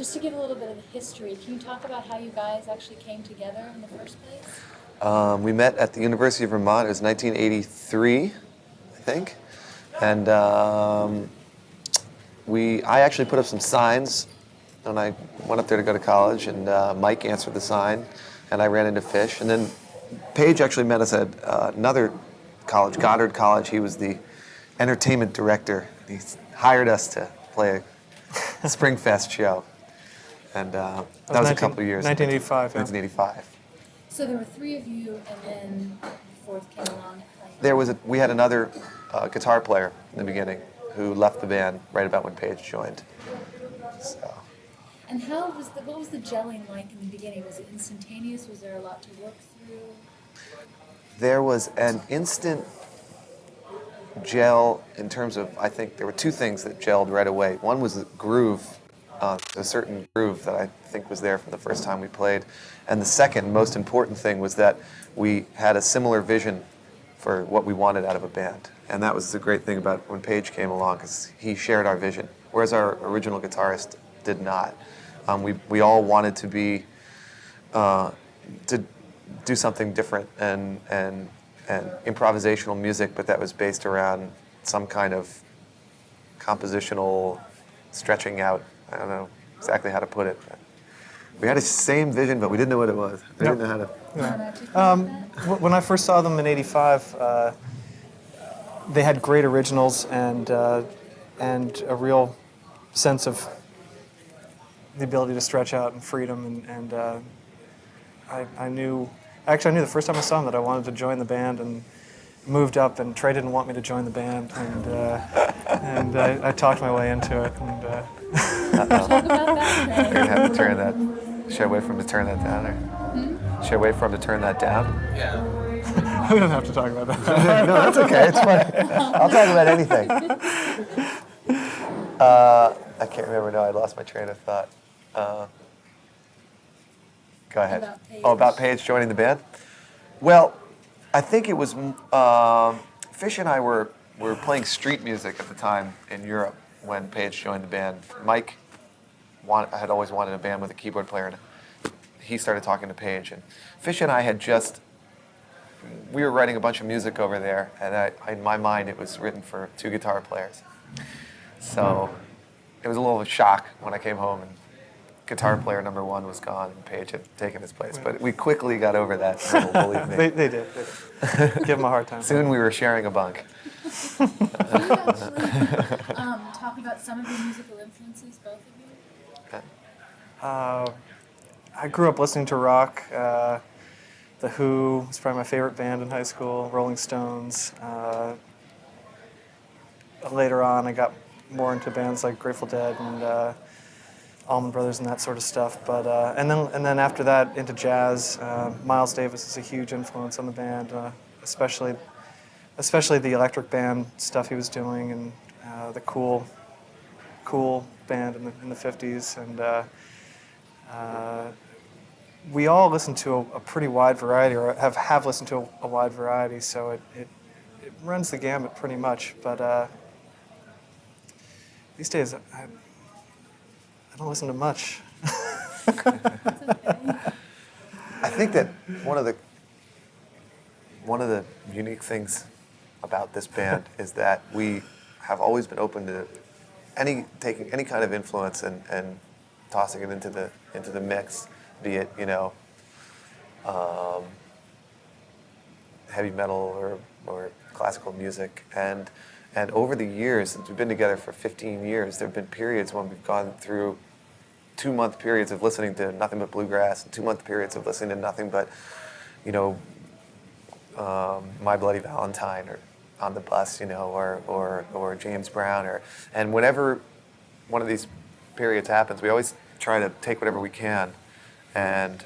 Just to give a little bit of the history, can you talk about how you guys actually came together in the first place? We met at the University of Vermont. It was 1983, I think. And I actually put up some signs when I went up there to go to college, and Mike answered the sign, and I ran into Fish. And then Paige actually met us at another college, Goddard College. He was the entertainment director. He hired us to play a Springfest show. And that was a couple of years. 1985, yeah. 1985. So there were three of you, and then the fourth came along and played. We had another guitar player in the beginning who left the band right about when Paige joined. So. And what was the gelling like in the beginning? Was it instantaneous? Was there a lot to work through? There was an instant gel in terms of, I think there were two things that gelled right away. One was the groove, a certain groove that I think was there from the first time we played. And the second most important thing was that we had a similar vision for what we wanted out of a band. And that was the great thing about when Paige came along, because he shared our vision, whereas our original guitarist did not. We all wanted to be, to do something different and improvisational music, but that was based around some kind of compositional stretching out. I don't know exactly how to put it. We had the same vision, but we didn't know what it was. We didn't know how to. Yeah. When I first saw them in '85, they had great originals and a real sense of the ability to stretch out and freedom. I knew the first time I saw them that I wanted to join the band, and moved up. And Trey didn't want me to join the band, and I talked my way into it. Talk about that. We're gonna have to turn that. Should I wait for him to turn that down, or should I wait for him to turn that down? Yeah. We don't have to talk about that. No, that's okay. It's fine. I'll talk about anything. I can't remember now. I lost my train of thought. Go ahead. About Paige joining the band? Well, I think it was Fish and I were playing street music at the time in Europe when Paige joined the band. Mike had always wanted a band with a keyboard player, and he started talking to Paige. And Fish and I we were writing a bunch of music over there, and in my mind it was written for two guitar players. So it was a little of a shock when I came home and guitar player number one was gone and Paige had taken his place. But we quickly got over that, believe me. They did. Give them a hard time. Soon we were sharing a bunk. Can you actually talk about some of your musical influences, both of you? I grew up listening to rock. The Who was probably my favorite band in high school. Rolling Stones. Later on, I got more into bands like Grateful Dead and Allman Brothers and that sort of stuff. But and then after that, into jazz. Miles Davis is a huge influence on the band, especially the electric band stuff he was doing, and the cool band in the 50s. And we all listen to a pretty wide variety, or have listened to a wide variety, so it runs the gamut pretty much. But these days, I don't listen to much. I think that one of the unique things about this band is that we have always been open to taking any kind of influence and tossing it into the mix, be it heavy metal or classical music, and over the years, since we've been together for 15 years, there have been periods when we've gone through 2-month periods of listening to nothing but bluegrass, and 2-month periods of listening to nothing but My Bloody Valentine or On the Bus, or James Brown, and whenever one of these periods happens, we always try to take whatever we can, and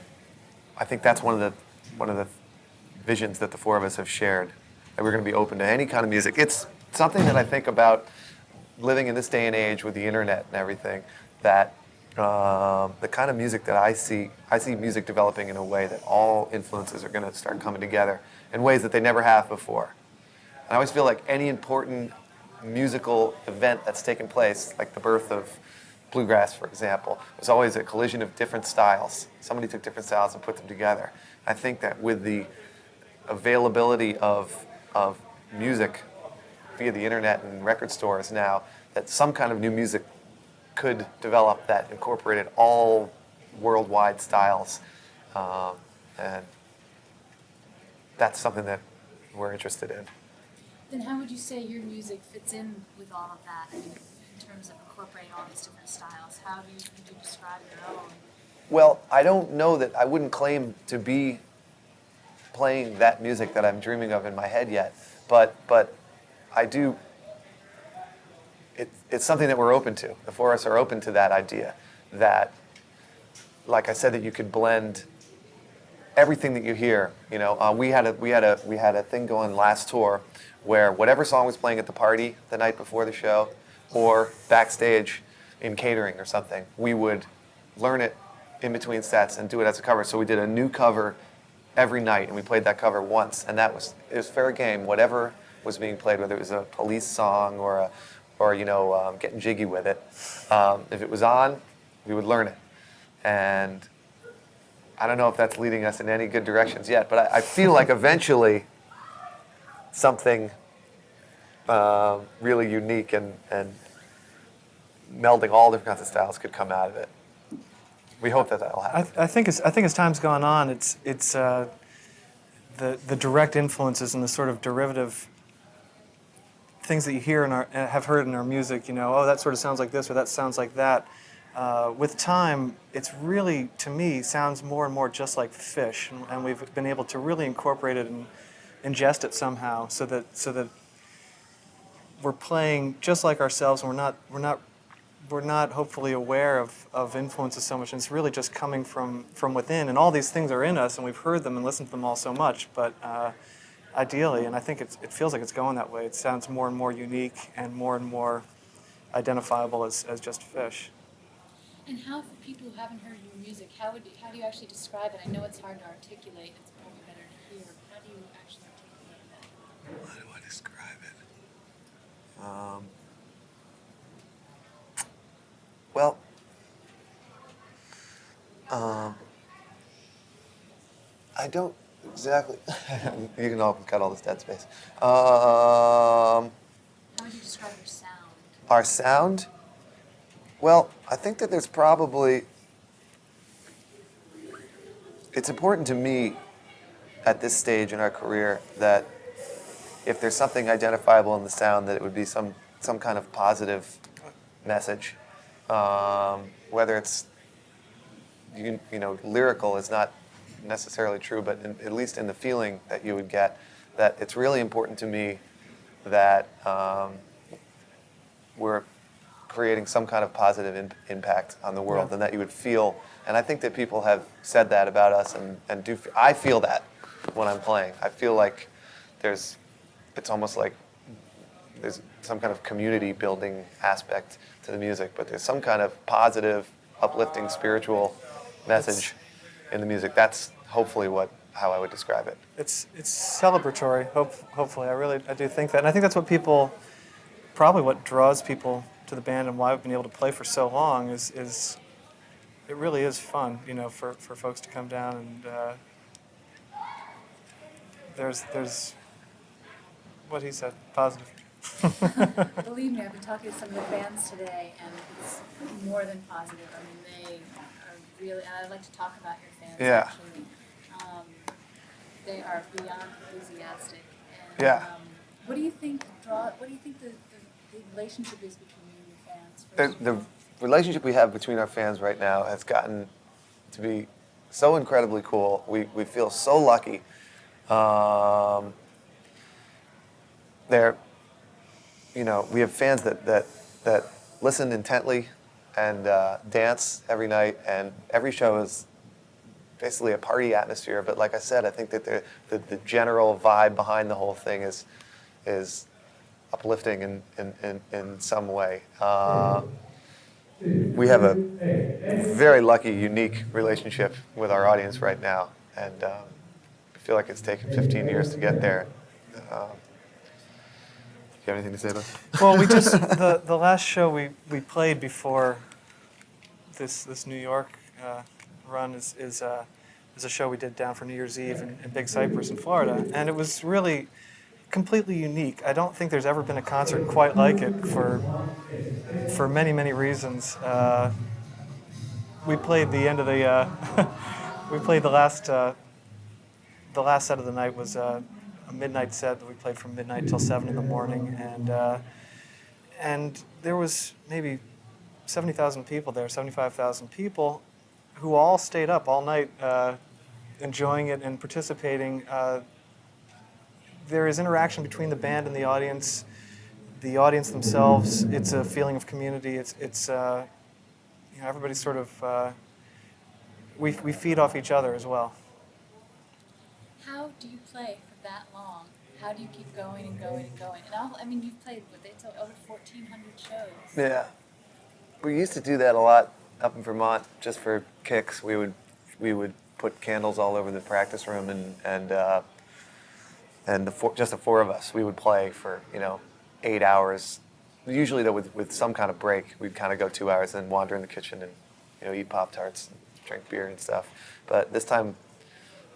I think that's one of the visions that the four of us have shared, that we're going to be open to any kind of music. It's something that I think about living in this day and age with the internet and everything, that the kind of music that I see music developing in a way that all influences are going to start coming together in ways that they never have before. And I always feel like any important musical event that's taken place, like the birth of bluegrass, for example, was always a collision of different styles. Somebody took different styles and put them together. I think that with the availability of music via the internet and record stores now, that some kind of new music could develop that incorporated all worldwide styles. And that's something that we're interested in. Then how would you say your music fits in with all of that? I mean, in terms of incorporating all these different styles, how would you describe your own? Well, I don't know that I wouldn't claim to be playing that music that I'm dreaming of in my head yet, but I do. It's something that we're open to. The four of us are open to that idea. That, like I said, that you could blend everything that you hear. You know, we had a thing going last tour where whatever song was playing at the party the night before the show, or backstage in catering or something, we would learn it in between sets and do it as a cover. So we did a new cover every night, and we played that cover once, and it was fair game. Whatever was being played, whether it was a Police song or Getting Jiggy with It, if it was on, we would learn it. And I don't know if that's leading us in any good directions yet, but I feel like eventually something really unique and melding all different kinds of styles could come out of it. We hope that that'll happen. I think as time's gone on, it's the direct influences and the sort of derivative things that you hear and have heard in our music. You know, oh, that sort of sounds like this, or that sounds like that. With time, it's really, to me, sounds more and more just like Fish, and we've been able to really incorporate it and ingest it somehow, so that we're playing just like ourselves, and we're not hopefully aware of influences so much, and it's really just coming from within. And all these things are in us, and we've heard them and listened to them all so much, but ideally, and I think it feels like it's going that way, it sounds more and more unique and more identifiable as just Fish. And how, for people who haven't heard your music, how do you actually describe it? I know it's hard to articulate, it's probably better to hear, but how do you actually articulate that? How do I describe it? Well, I don't exactly. You can all cut all this dead space. How would you describe your sound? Our sound? Well, I think that there's probably. It's important to me at this stage in our career that if there's something identifiable in the sound, that it would be some kind of positive message. Whether it's, lyrical is not necessarily true, but at least in the feeling that you would get, that it's really important to me that we're creating some kind of positive impact on the world, and that you would feel, and I think that people have said that about us, and I feel that when I'm playing. I feel like it's almost like there's some kind of community building aspect to the music, but there's some kind of positive, uplifting, spiritual message in the music. That's hopefully how I would describe it. It's celebratory. Hopefully, I do think that, and I think that's what draws people to the band, and why we've been able to play for so long is it really is fun, for folks to come down, and there's what he said, positive. Believe me, I've been talking to some of the fans today, and it's more than positive. I mean, they are really, and I'd like to talk about your fans, Yeah. actually. They are beyond enthusiastic. And, Yeah. What do you think the relationship is between you and your fans? First? The relationship we have between our fans right now has gotten to be so incredibly cool. We feel so lucky. We have fans that listen intently and dance every night, and every show is basically a party atmosphere. But like I said, I think that the general vibe behind the whole thing is uplifting in some way. We have a very lucky, unique relationship with our audience right now, and I feel like it's taken 15 years to get there. Do you have anything to say about that? Well, we just the last show we played before this New York run is a show we did down for New Year's Eve in Big Cypress in Florida, and it was really completely unique. I don't think there's ever been a concert quite like it for many reasons. We played the end of the we played the last set of the night was a midnight set that we played from midnight till 7 in the morning, and there was maybe 70,000 people there, 75,000 people, who all stayed up all night enjoying it and participating. There is interaction between the band and the audience themselves. It's a feeling of community. It's everybody's sort of we feed off each other as well. How do you play for that long? How do you keep going and going and going? And I mean, you've played it's over 1,400 shows. Yeah. We used to do that a lot up in Vermont just for kicks. We would put candles all over the practice room and just the four of us, we would play for 8 hours. Usually though with some kind of break, we'd kind of go 2 hours and then wander in the kitchen and eat Pop-Tarts and drink beer and stuff. But this time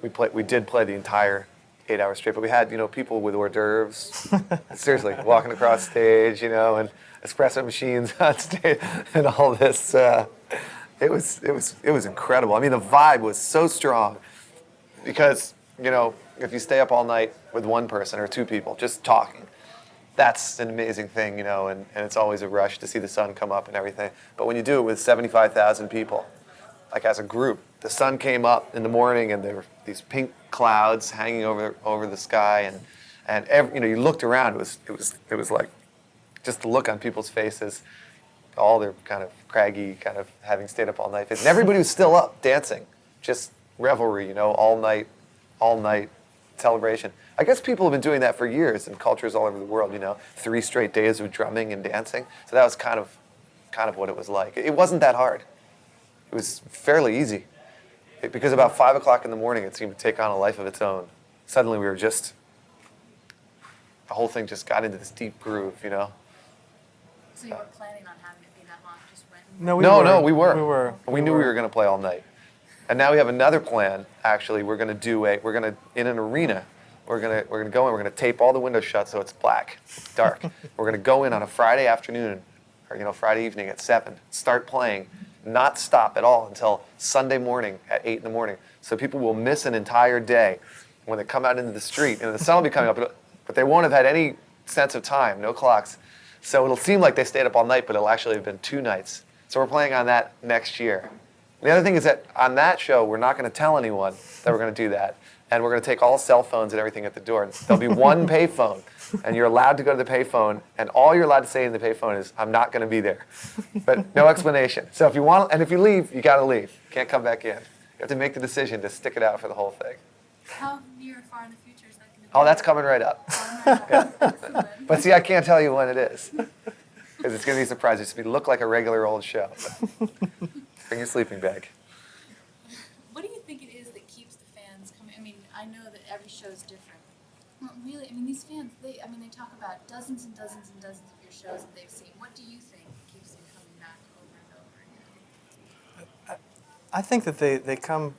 we did play the entire 8 hours straight. But we had people with hors d'oeuvres, seriously walking across stage, and espresso machines on stage and all this. It was incredible. I mean, the vibe was so strong because if you stay up all night with one person or two people just talking, that's an amazing thing, and it's always a rush to see the sun come up and everything. But when you do it with 75,000 people, like as a group, the sun came up in the morning and there were these pink clouds hanging over the sky, and you looked around, it was like just the look on people's faces, all their kind of craggy, kind of having stayed up all night faces. And everybody was still up dancing, just revelry, all night celebration. I guess people have been doing that for years in cultures all over the world, 3 straight days of drumming and dancing. So that was kind of what it was like. It wasn't that hard. It was fairly easy. Because about 5 o'clock in the morning, it seemed to take on a life of its own. Suddenly the whole thing just got into this deep groove, So you were planning on having it be that long, just went? No, we were. We knew were. we were going to play all night. And now we have another plan, actually. We're going to in an arena, we're going to go in, we're going to tape all the windows shut so it's black, dark. We're going to go in on a Friday afternoon, or Friday evening at 7, start playing, not stop at all until Sunday morning at 8 in the morning. So people will miss an entire day when they come out into the street, and the sun will be coming up, but they won't have had any sense of time, no clocks. So it'll seem like they stayed up all night, but it'll actually have been 2 nights. So we're playing on that next year. The other thing is that on that show, we're not going to tell anyone that we're going to do that. And we're going to take all cell phones and everything at the door. There'll be one payphone, and you're allowed to go to the payphone, and all you're allowed to say in the payphone is, "I'm not going to be there." But no explanation. So if you leave, you got to leave. You can't come back in. You have to make the decision to stick it out for the whole thing. How near or far in the future is that going to be? Oh, that's coming right up. Yeah. Excellent. But see, I can't tell you when it is, because it's going to be a surprise. It's going to look like a regular old show. But bring your sleeping bag. What do you think it is that keeps the fans coming? I mean, I know that every show is different. Well, really, I mean, these fans, they talk about dozens and dozens and dozens of your shows that they've seen. What do you think keeps them coming back over and over again? I think that they come.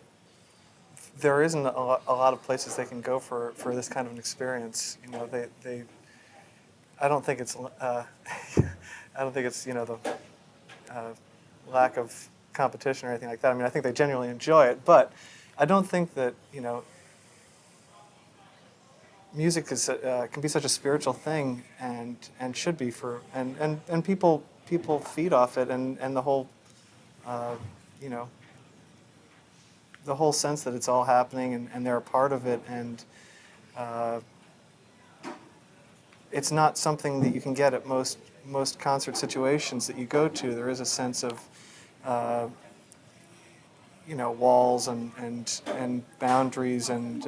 There isn't a lot of places they can go for this kind of an experience. They. I don't think it's. I don't think it's the lack of competition or anything like that. I mean, I think they genuinely enjoy it, but I don't think that music is can be such a spiritual thing and should be and people feed off it and the whole the whole sense that it's all happening and they're a part of it, and it's not something that you can get at most concert situations that you go to. There is a sense of walls and boundaries and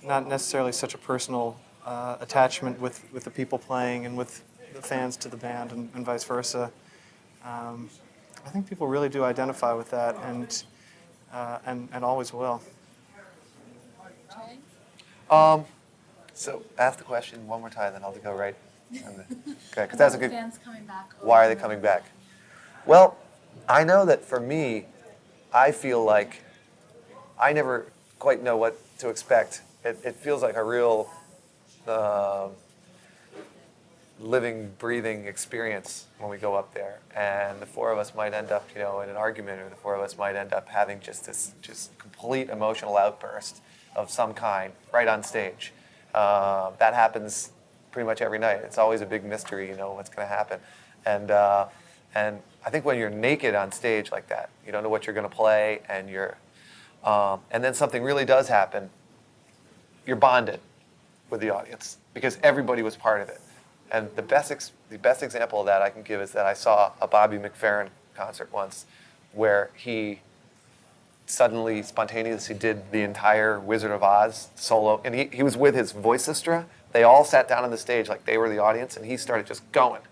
not necessarily such a personal attachment with the people playing and with the fans to the band and vice versa. I think people really do identify with that and always will. Trey? So ask the question one more time, then I'll go right. Okay, because that's a good. Fans coming back. Why are they coming back? Well, I know that for me, I feel like I never quite know what to expect. It feels like a real uh, living, breathing experience when we go up there. And the four of us might end up, in an argument, or the four of us might end up having just this just complete emotional outburst of some kind right on stage. That happens pretty much every night. It's always a big mystery, what's going to happen. And I think when you're naked on stage like that, you don't know what you're going to play, and then something really does happen, you're bonded with the audience because everybody was part of it. And the best example of that I can give is that I saw a Bobby McFerrin concert once where he suddenly, spontaneously did the entire Wizard of Oz solo. And he was with his voicestra. They all sat down on the stage like they were the audience, and he started just going.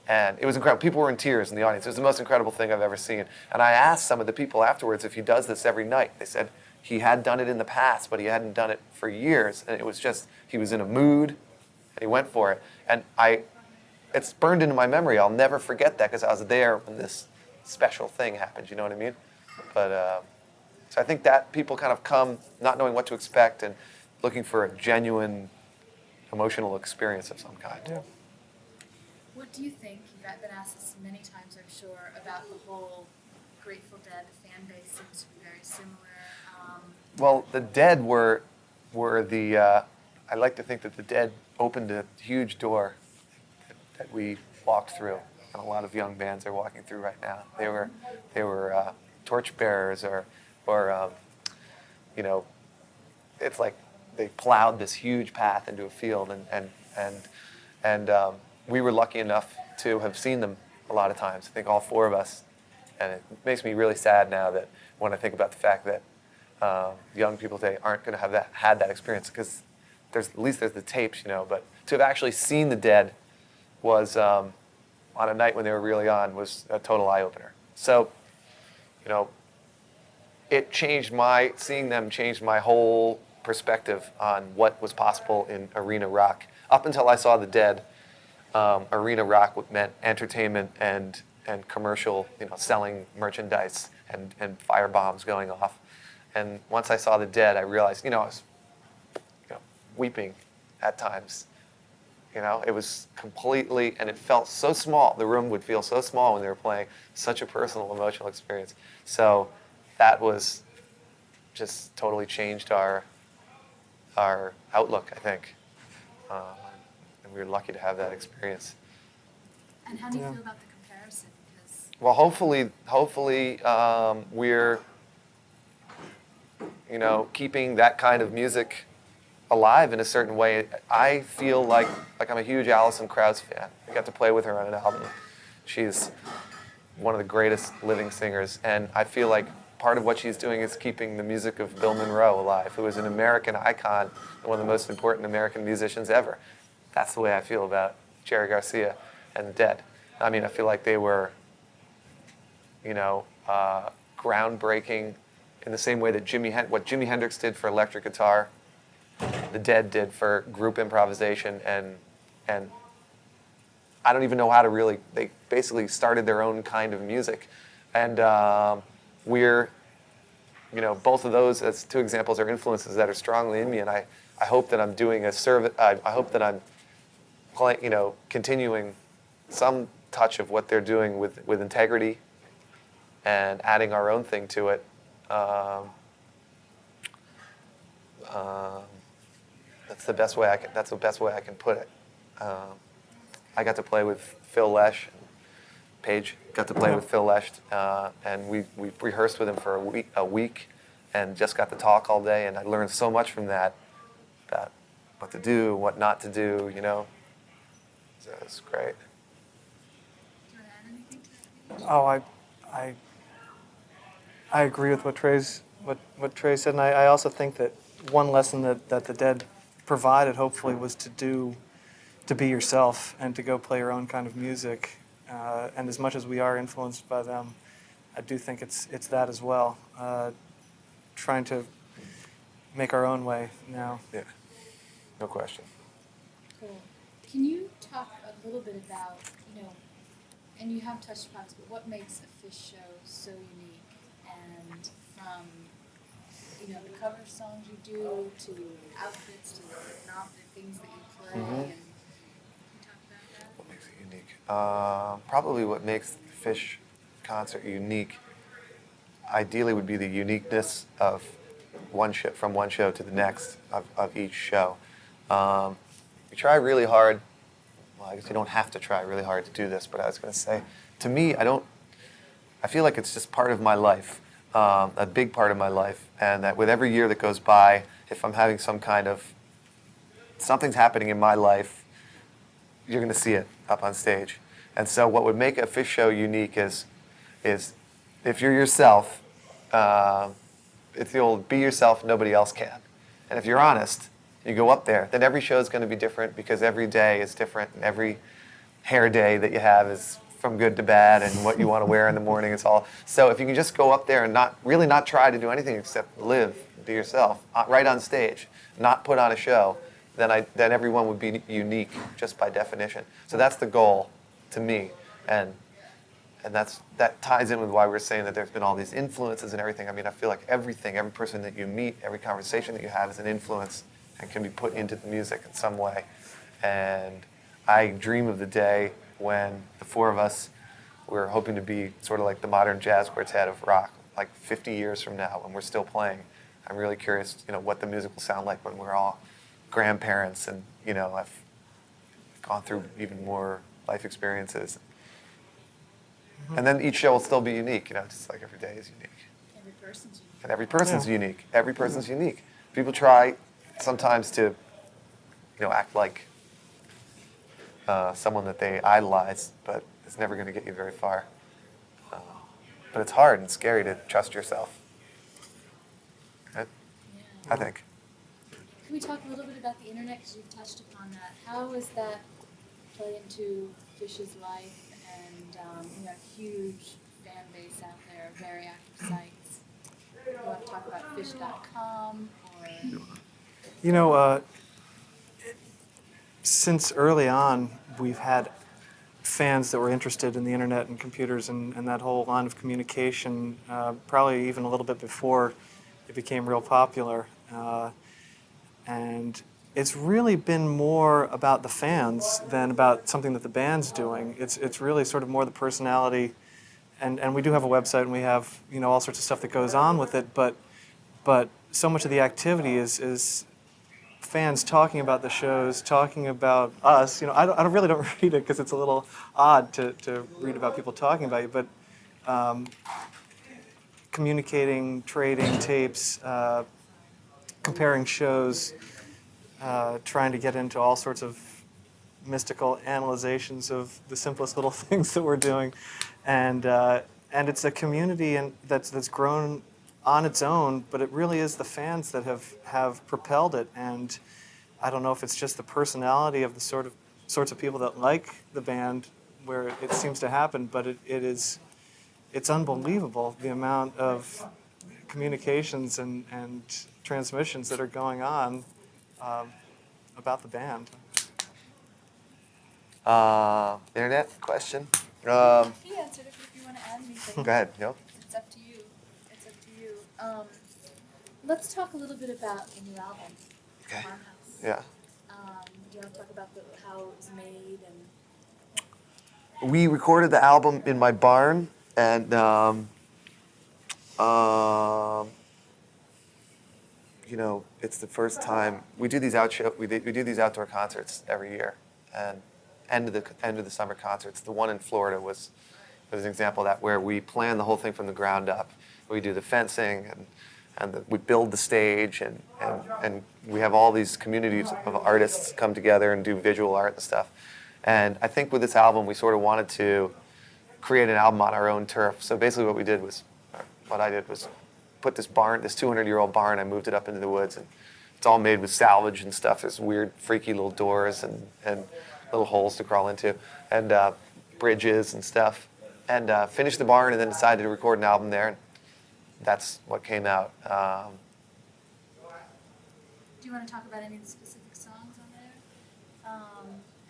And it was incredible. People were in tears in the audience. It was the most incredible thing I've ever seen. And I asked some of the people afterwards if he does this every night. They said he had done it in the past, but he hadn't done it for years. And it was just, he was in a mood, and he went for it. And it's burned into my memory. I'll never forget that because I was there when this special thing happened. You know what I mean? But so I think that people kind of come not knowing what to expect and looking for a genuine emotional experience of some kind. Yeah. What do you think, you've been asked this many times, I'm sure, about the whole Grateful Dead fan base seems to be very similar? Well, the Dead were the, I like to think that the Dead opened a huge door that we walked through, and a lot of young bands are walking through right now. They were torchbearers, or it's like they plowed this huge path into a field, and we were lucky enough to have seen them a lot of times. I think all four of us, and it makes me really sad now that when I think about the fact that young people today aren't going to have had that experience, because at least there's the tapes, but to have actually seen the Dead was on a night when they were really on was a total eye opener. So, seeing them changed my whole perspective on what was possible in arena rock. Up until I saw the Dead, arena rock meant entertainment and commercial, selling merchandise and fire bombs going off. And once I saw the Dead, I realized, I was weeping at times. It was completely, and it felt so small. The room would feel so small when they were playing. Such a personal, emotional experience. So that was just totally changed our outlook, I think. And we were lucky to have that experience. And how do you feel about the comparison? Because Well, hopefully, we're, keeping that kind of music alive in a certain way. I feel like I'm a huge Alison Krauss fan. I got to play with her on an album. She's one of the greatest living singers, and I feel like part of what she's doing is keeping the music of Bill Monroe alive, who is an American icon and one of the most important American musicians ever. That's the way I feel about Jerry Garcia and the Dead. I mean, I feel like they were, groundbreaking in the same way that what Jimi Hendrix did for electric guitar, the Dead did for group improvisation, and I don't even know how to they basically started their own kind of music. And we're, both of those as two examples are influences that are strongly in me, and I hope that I'm doing a service, I hope that I'm continuing some touch of what they're doing with integrity and adding our own thing to it. That's the best way I can put it. I got to play with Phil Lesh. Paige got to play with Phil Lesh, and we rehearsed with him for a week, and just got to talk all day. And I learned so much from that about what to do, what not to do. So it's great. do you want to add anything to that? Oh, I agree with what Trey said, and I also think that one lesson that the Dead provided, hopefully, was to be yourself and to go play your own kind of music. And as much as we are influenced by them, I do think it's that as well. Trying to make our own way now. Yeah, no question. Cool. Can you talk a little bit about, And you have touched upon this, but what makes a Fish show so unique? And from, you know, the cover songs you do, to outfits, to the things that you play, and can you talk about that? What makes it unique? Probably what makes the Fish concert unique, ideally, would be the uniqueness of one show, from one show to the next of each show. We try really hard. Well, I guess you don't have to try really hard to do this, but I was going to say, to me, I feel like it's just part of my life, a big part of my life, and that with every year that goes by, if I'm having something's happening in my life, you're going to see it up on stage. And so what would make a Fish show unique is if you're yourself, it's the old be yourself, nobody else can. And if you're honest, you go up there, then every show is going to be different because every day is different, and every hair day that you have is from good to bad, and what you want to wear in the morning, it's all. So if you can just go up there and not try to do anything except live, be yourself, right on stage, not put on a show, then everyone would be unique just by definition. So that's the goal to me, and that ties in with why we're saying that there's been all these influences and everything. I mean, I feel like every person that you meet, every conversation that you have is an influence and can be put into the music in some way. And I dream of the day when the four of us, we're hoping to be sort of like the modern jazz quartet of rock, like 50 years from now when we're still playing. I'm really curious, what the music will sound like when we're all grandparents and, I've gone through even more life experiences. And then each show will still be unique, just like every day is unique. Every person's unique. And every person's unique. Every person's unique. People try sometimes to, act like someone that they idolize, but it's never going to get you very far. But it's hard and scary to trust yourself. Right? Yeah. I think. Can we talk a little bit about the internet, because you've touched upon that? How has that played into Fish's life, and huge fan base out there, very active sites? You want to talk about fish.com or? Since early on, we've had fans that were interested in the internet and computers and that whole line of communication, probably even a little bit before it became real popular. And it's really been more about the fans than about something that the band's doing. It's really sort of more the personality, and we do have a website and we have all sorts of stuff that goes on with it, but so much of the activity is fans talking about the shows, talking about us. I really don't read it because it's a little odd to read about people talking about you, but communicating, trading tapes, comparing shows, trying to get into all sorts of mystical analyzations of the simplest little things that we're doing, and it's a community that's grown on its own, but it really is the fans that have propelled it. And I don't know if it's just the personality of the sorts of people that like the band where it seems to happen, but it's unbelievable the amount of communications and transmissions that are going on about the band. Internet question? He answered it, but if you want to add anything. Go ahead. No? It's up to you. It's up to you. Let's talk a little bit about the new album, Okay. Farmhouse. Yeah. Do you want to talk about how it was made and? We recorded the album in my barn, and it's the first time we do these we do these outdoor concerts every year, and end of the summer concerts. The one in Florida was an example of that, where we plan the whole thing from the ground up. We do the fencing and we build the stage, and we have all these communities of artists come together and do visual art and stuff. And I think with this album, we sort of wanted to create an album on our own turf. So basically what I did was put this 200-year-old barn, I moved it up into the woods, and it's all made with salvage and stuff. There's weird, freaky little doors and little holes to crawl into, and bridges and stuff. And finished the barn, and then decided to record an album there. And that's what came out. Do you want to talk about any of the specific songs on there?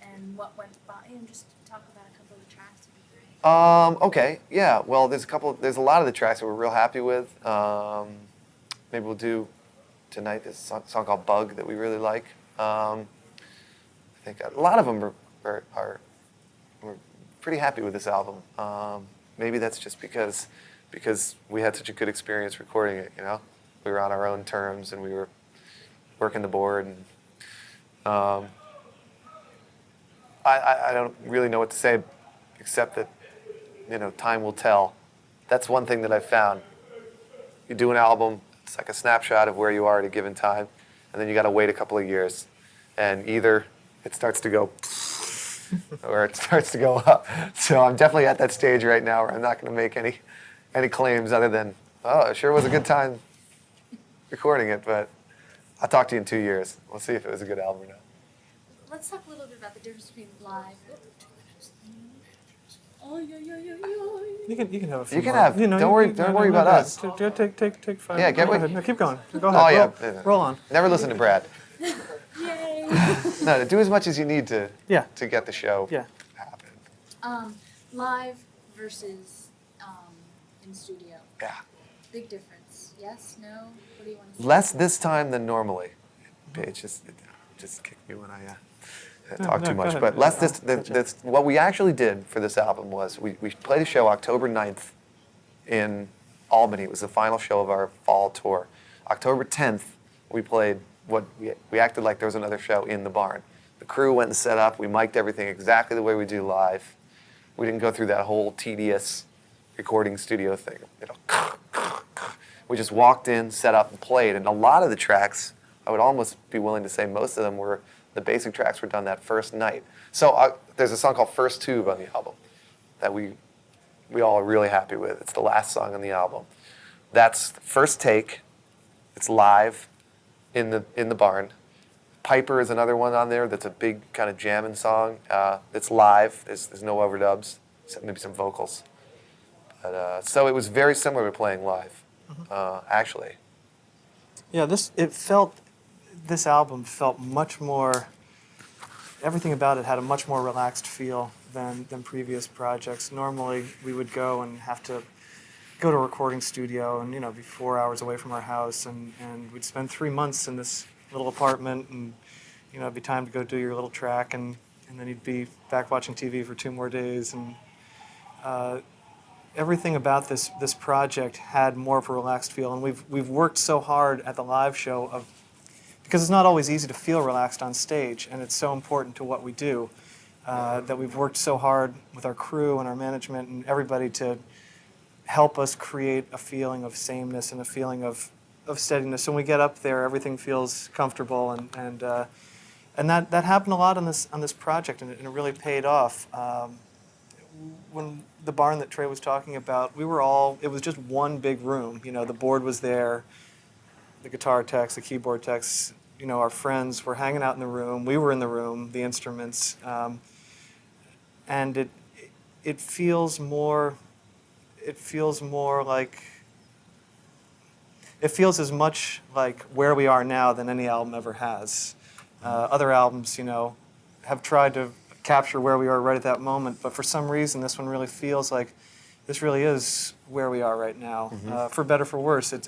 And what went by, and just talk about a couple of the tracks would be great. Okay, yeah. Well, there's a lot of the tracks that we're real happy with. Maybe we'll do tonight this song called Bug that we really like. I think a lot of them we're pretty happy with this album. Maybe that's just because we had such a good experience recording it. We were on our own terms and we were working the board. And I don't really know what to say, except that time will tell. That's one thing that I've found. You do an album, it's like a snapshot of where you are at a given time, and then you got to wait a couple of years, and either it starts to go or it starts to go up. So I'm definitely at that stage right now where I'm not going to make any claims other than, oh, it sure was a good time recording it, but I'll talk to you in 2 years. We'll see if it was a good album or not. Let's talk a little bit about the difference between live. Oh, yeah. You can have a few You can more. have. Don't worry about us. Take 5. Yeah, go with. ahead. No, keep going. Go Oh ahead. yeah. Roll on. Never listen to Brad. Yay! No, do as much as you need to. Yeah. To get the show. Yeah. Happen. Live versus in studio. Yeah. Big difference. Yes? No? What do you want to say? Less this time than normally. Paige just kicked me when I talk too much. go But ahead. this what we actually did for this album was we played a show October 9th in Albany. It was the final show of our fall tour. October 10th, we played what we acted like there was another show in the barn. The crew went and set up. We mic'd everything exactly the way we do live. We didn't go through that whole tedious recording studio thing. We just walked in, set up, and played. And a lot of the tracks, I would almost be willing to say most of them were, the basic tracks were done that first night. So there's a song called First Tube on the album that we all are really happy with. It's the last song on the album. That's the first take. It's live in the barn. Piper is another one on there that's a big kind of jamming song. It's live. There's no overdubs, except maybe some vocals. But, so it was very similar to playing live, actually. Yeah, this album felt much more. Everything about it had a much more relaxed feel than previous projects. Normally, we would go and have to go to a recording studio and be 4 hours away from our house, and we'd spend 3 months in this little apartment, and it'd be time to go do your little track, and then you'd be back watching TV for 2 more days, and everything about this project had more of a relaxed feel, and we've worked so hard at the live show because it's not always easy to feel relaxed on stage, and it's so important to what we do, that we've worked so hard with our crew and our management and everybody to help us create a feeling of sameness and a feeling of steadiness. When we get up there, everything feels comfortable, and that happened a lot on this project, and it really paid off. When the barn that Trey was talking about, it was just one big room. The board was there, the guitar techs, the keyboard techs, our friends were hanging out in the room. We were in the room, the instruments, and it feels more like, it feels as much like where we are now than any album ever has. Other albums, have tried to capture where we are right at that moment, but for some reason this one really feels like this really is where we are right now. For better, for worse, it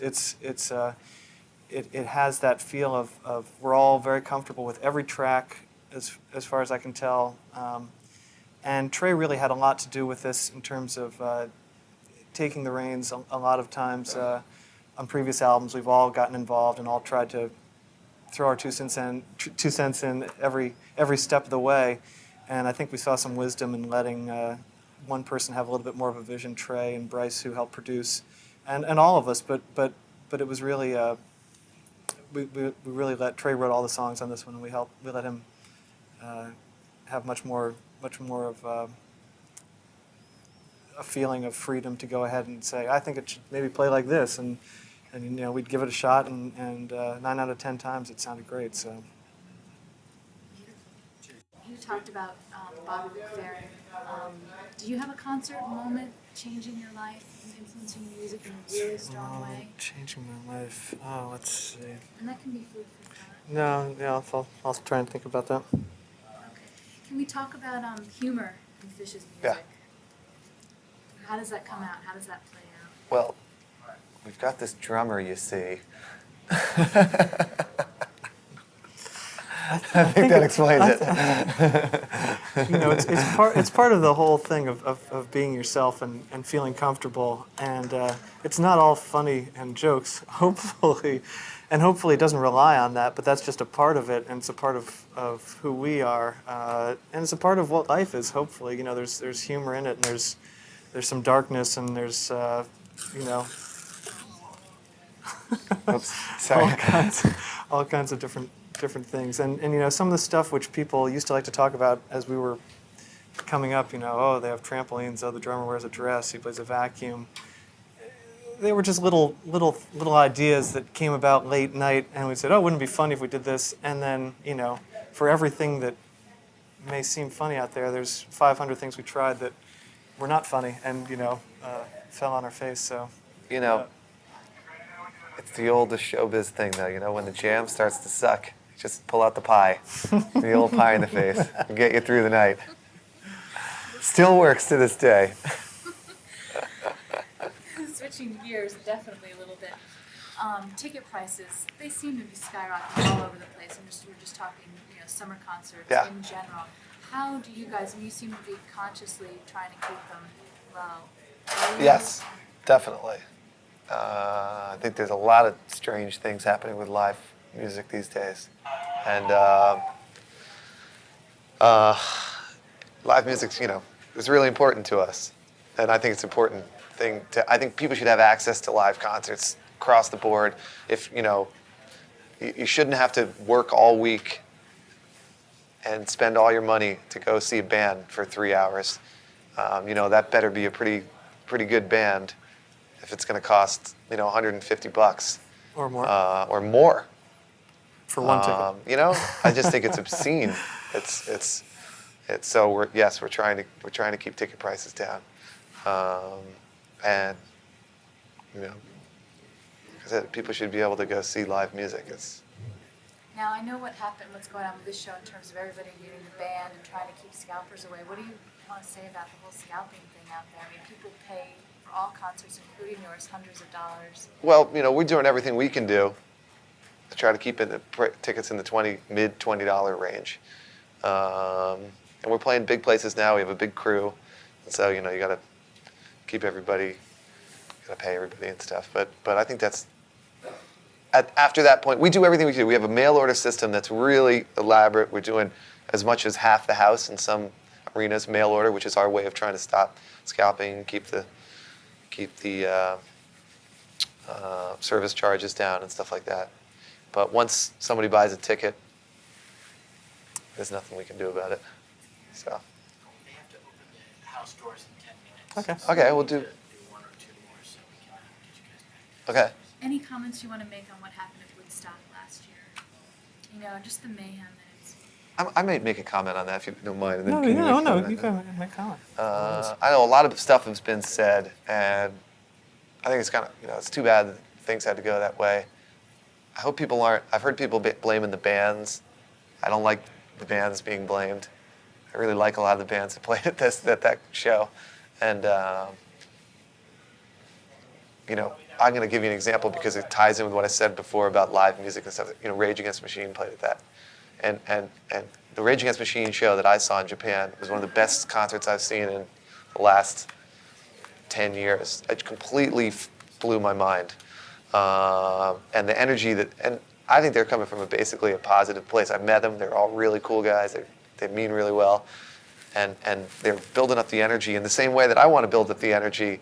has that feel of we're all very comfortable with every track as far as I can tell. And Trey really had a lot to do with this in terms of taking the reins. A lot of times on previous albums, we've all gotten involved and all tried to throw our 2 cents in every step of the way. And I think we saw some wisdom in letting one person have a little bit more of a vision, Trey and Bryce, who helped produce, and all of us. But it was really we really let Trey wrote all the songs on this one, and we let him have much more of a feeling of freedom to go ahead and say, I think it should maybe play like this, and we'd give it a shot, and 9 out of 10 times it sounded great. So. You talked about Bobby McFerrin. Do you have a concert moment changing your life and influencing your music in a really strong way? Changing my life. Oh, let's see. And that can be food for thought. No, yeah, I'll try and think about that. Okay. Can we talk about humor in Fish's music? How does that come out? How does that play out? Well, we've got this drummer, you see. I think that explains it. You know, it's part of the whole thing of being yourself and feeling comfortable, and it's not all funny and jokes, hopefully, and hopefully it doesn't rely on that, but that's just a part of it, and it's a part of who we are, and it's a part of what life is, hopefully. You know, there's humor in it, and there's some darkness, and there's, you know, Oops, sorry. all kinds of different things, and you know, some of the stuff which people used to like to talk about as we were coming up, you know, oh, they have trampolines, oh, the drummer wears a dress, he plays a vacuum. They were just little ideas that came about late night, and we said, oh, wouldn't it be funny if we did this? And then, you know, for everything that may seem funny out there, there's 500 things we tried that were not funny, and you know, fell on our face. So, You know, it's the oldest showbiz thing, though. You know, when the jam starts to suck, just pull out the pie, the old pie in the face, and get you through the night. Still works to this day. Switching gears, definitely a little bit. Ticket prices, they seem to be skyrocketing all over the place. We're just talking, you know, summer concerts Yeah. in general. How do you guys, you seem to be consciously trying to keep them low. Yes, definitely. I think there's a lot of strange things happening with live music these days. And live music's, you know, is really important to us. And I think it's an important thing I think people should have access to live concerts across the board. If, you know, you shouldn't have to work all week and spend all your money to go see a band for 3 hours. You know, that better be a pretty good band if it's going to cost, you know, $150 or more or more for one ticket. You know, I just think it's obscene. It's so we're trying to keep ticket prices down, and you know, like I said, people should be able to go see live music. Now, I know what's going on with this show in terms of everybody getting the band and trying to keep scalpers away. What do you want to say about the whole scalping thing out there? I mean, people pay for all concerts, including yours, hundreds of dollars. Well, you know, we're doing everything we can do to try to keep tickets in the mid $20 range. And we're playing big places now. We have a big crew, and so, you know, you got to keep everybody, got to pay everybody and stuff. But I think that's after that point, we do everything we can do. We have a mail order system that's really elaborate. We're doing as much as half the house in some arenas mail order, which is our way of trying to stop scalping, keep the service charges down and stuff like that. But once somebody buys a ticket, there's nothing we can do about it. So. They have to open the house doors in 10 minutes. Okay. Okay, we'll do. One or two more so we can get you guys back. Okay. Any comments you want to make on what happened at Woodstock last year? You know, just the mayhem that it's. I might make a comment on that if you don't mind. And then No, can no, make no, comment? you can make comment. I know a lot of stuff has been said, and I think it's kind of, you know, it's too bad that things had to go that way. I hope people aren't. I've heard people blaming the bands. I don't like the bands being blamed. I really like a lot of the bands that played at that show, and you know, I'm going to give you an example because it ties in with what I said before about live music and stuff. You know, Rage Against the Machine played at that, and the Rage Against the Machine show that I saw in Japan was one of the best concerts I've seen in the last 10 years. It completely blew my mind, and the energy and I think they're coming from basically a positive place. I met them; they're all really cool guys. They mean really well, and they're building up the energy in the same way that I want to build up the energy.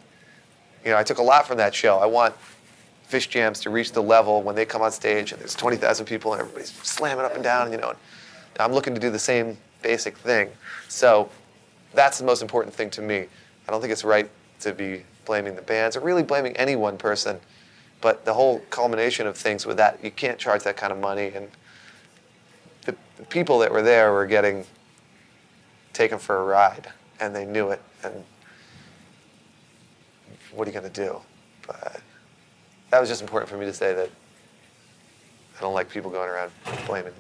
You know, I took a lot from that show. I want Fish Jams to reach the level when they come on stage and there's 20,000 people and everybody's slamming up and down, you know. And I'm looking to do the same basic thing. So that's the most important thing to me. I don't think it's right to be blaming the bands or really blaming any one person, but the whole culmination of things with that, you can't charge that kind of money. And the people that were there were getting taken for a ride, and they knew it. And what are you going to do? But that was just important for me to say that I don't like people going around blaming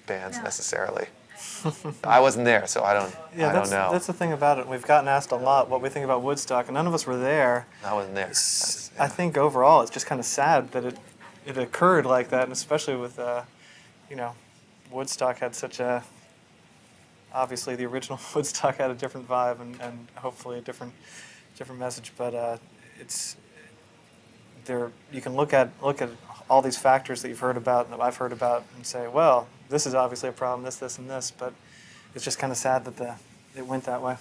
bands No. necessarily. I I wasn't there, so I don't know. That's the thing about it. We've gotten asked a lot what we think about Woodstock, and none of us were there. I wasn't there. I think overall it's just kind of sad that it occurred like that, and especially with, Woodstock had such a, obviously the original Woodstock had a different vibe and hopefully a different message, but it's there. You can look at all these factors that you've heard about and that I've heard about and say, well, this is obviously a problem, this, and this, but it's just kind of sad that it went that way.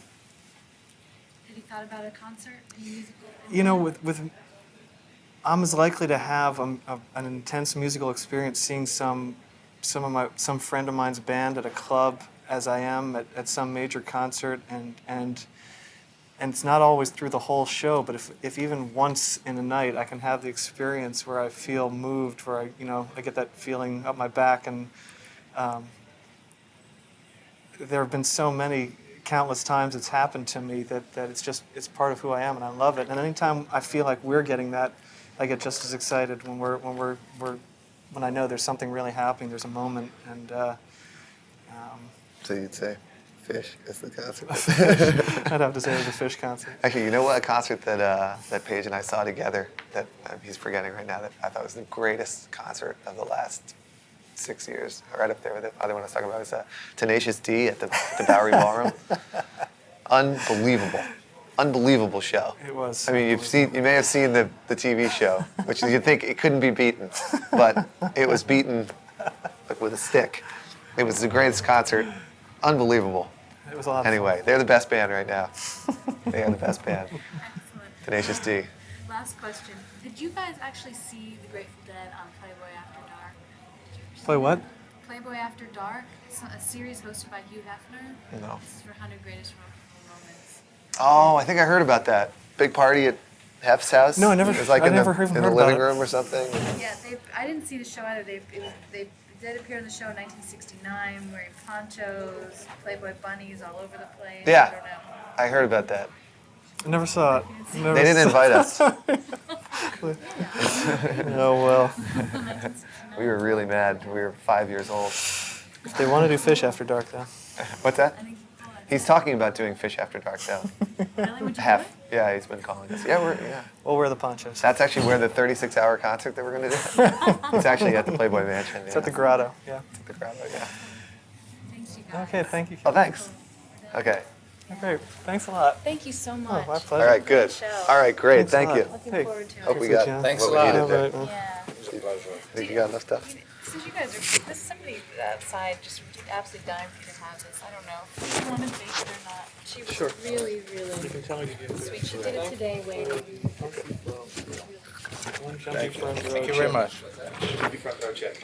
Have you thought about a concert, any musical? You know, with I'm as likely to have an intense musical experience seeing some friend of mine's band at a club as I am at some major concert, and it's not always through the whole show, but if even once in a night I can have the experience where I feel moved, where I get that feeling up my back, and there have been so many countless times it's happened to me that it's part of who I am, and I love it. And anytime I feel like we're getting that, I get just as excited when I know there's something really happening, there's a moment, and So you'd say Fish is the concert. I'd have to say it was a Fish concert. Actually, you know what? A concert that Paige and I saw together that he's forgetting right now that I thought was the greatest concert of the last 6 years. Right up there with the other one I was talking about was Tenacious D at the Bowery Ballroom. Unbelievable show. It was. I mean, you may have seen the TV show, which you'd think it couldn't be beaten, but it was beaten like with a stick. It was the greatest concert. Unbelievable. It was a lot of Anyway, they're the best band right now. They are the best band. Excellent. Tenacious D. Last question. Did you guys actually see the Grateful Dead on Playboy After Dark? Did you ever see Play what? Playboy After Dark, it's a series hosted by Hugh Hefner. No. This is for 100 Greatest Rock and Roll Moments. Oh, I think I heard about that. Big party at Hef's house? No, I never- It was like I in never the, even in heard the about living it. room or something. Yeah, I didn't see the show either. They did appear in the show in 1969, wearing ponchos, Playboy bunnies all over the place. Yeah. I don't know. I heard about that. I never saw it. Never They didn't saw invite us. Oh, well. We were really mad. We were 5 years old. If they want to do Fish After Dark, though. What's that? I think, He's talking about doing Fish After Dark now. really, would you do Hef. it? Yeah, he's been calling us. Yeah, We'll wear the ponchos. That's actually where the 36-hour concert that we're going to do. It's actually at the Playboy Mansion. It's at the Grotto, yeah. At the Grotto, yeah. Thanks, you guys. Okay, thank you. Oh, thanks. Okay. Great. Thanks a lot. Thank you so Oh, much. my All pleasure. right, good. show. All right, great. Thanks a Thank lot. you. Looking Hey. forward to it. Hope we Good got job. Thanks what a we lot. needed All there. right, well, Yeah. Think you got enough stuff? Since you guys are, this somebody outside just absolutely dying for you to have this. I don't know if you want to bake it or not. She was really, really sweet. She did it today, waiting. Thank you very much. Front row check.